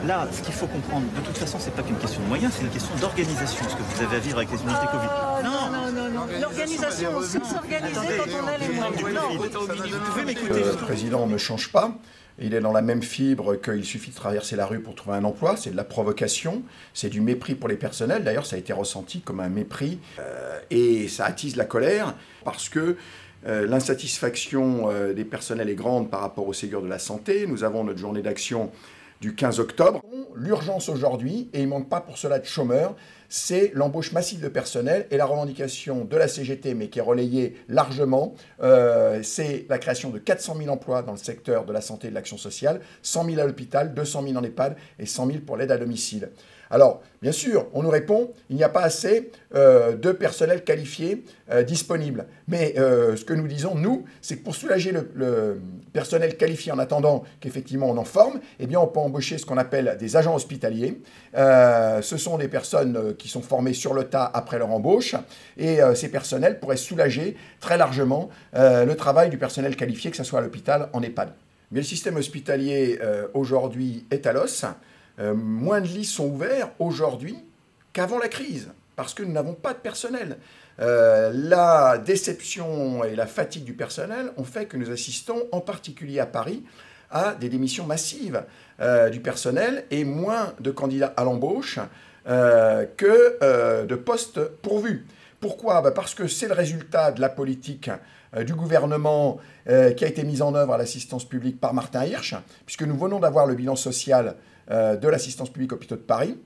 Là, ce qu'il faut comprendre, de toute façon, c'est pas qu'une question de moyens, c'est une question d'organisation, ce que vous avez à vivre avec les unités Covid. Non. L'organisation, on sait s'organiser quand on a les moyens. Vous pouvez m'écouter. Le président ne change pas. Il est dans la même fibre qu'il suffit de traverser la rue pour trouver un emploi. C'est de la provocation, c'est du mépris pour les personnels. D'ailleurs, ça a été ressenti comme un mépris et ça attise la colère parce que l'insatisfaction des personnels est grande par rapport au Ségur de la santé. Nous avons notre journée d'action du 15 octobre. L'urgence aujourd'hui, et il ne manque pas pour cela de chômeurs, c'est l'embauche massive de personnel et la revendication de la CGT, mais qui est relayée largement, c'est la création de 400 000 emplois dans le secteur de la santé et de l'action sociale, 100 000 à l'hôpital, 200 000 en EHPAD et 100 000 pour l'aide à domicile. Alors, bien sûr, on nous répond, il n'y a pas assez de personnel qualifié disponible. Mais ce que nous disons, nous, c'est que pour soulager le personnel qualifié en attendant qu'effectivement on en forme, eh bien on peut embaucher ce qu'on appelle des agents hospitaliers. Ce sont des personnes qui sont formées sur le tas après leur embauche. Et ces personnels pourraient soulager très largement le travail du personnel qualifié, que ce soit à l'hôpital, en EHPAD. Mais le système hospitalier aujourd'hui est à l'os. Moins de lits sont ouverts aujourd'hui qu'avant la crise, parce que nous n'avons pas de personnel. La déception et la fatigue du personnel ont fait que nous assistons, en particulier à Paris, à des démissions massives du personnel et moins de candidats à l'embauche que de postes pourvus. Pourquoi ? Parce que c'est le résultat de la politique du gouvernement qui a été mise en œuvre à l'assistance publique par Martin Hirsch, puisque nous venons d'avoir le bilan social de l'assistance publique hôpitaux de Paris.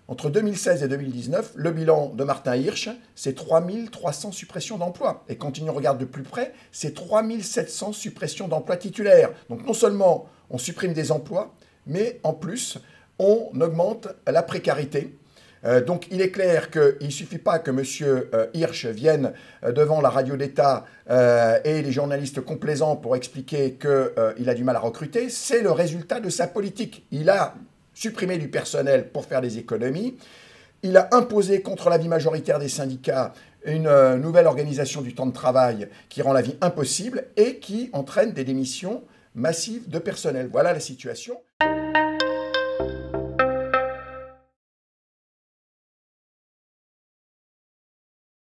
Entre 2016 et 2019, le bilan de Martin Hirsch, c'est 3300 suppressions d'emplois. Et quand on regarde de plus près, c'est 3700 suppressions d'emplois titulaires. Donc non seulement on supprime des emplois, mais en plus, on augmente la précarité. Donc il est clair qu'il ne suffit pas que M. Hirsch vienne devant la radio d'État et les journalistes complaisants pour expliquer qu'il a du mal à recruter. C'est le résultat de sa politique. Il a supprimé du personnel pour faire des économies. Il a imposé contre l'avis majoritaire des syndicats une nouvelle organisation du temps de travail qui rend la vie impossible et qui entraîne des démissions massives de personnel. Voilà la situation.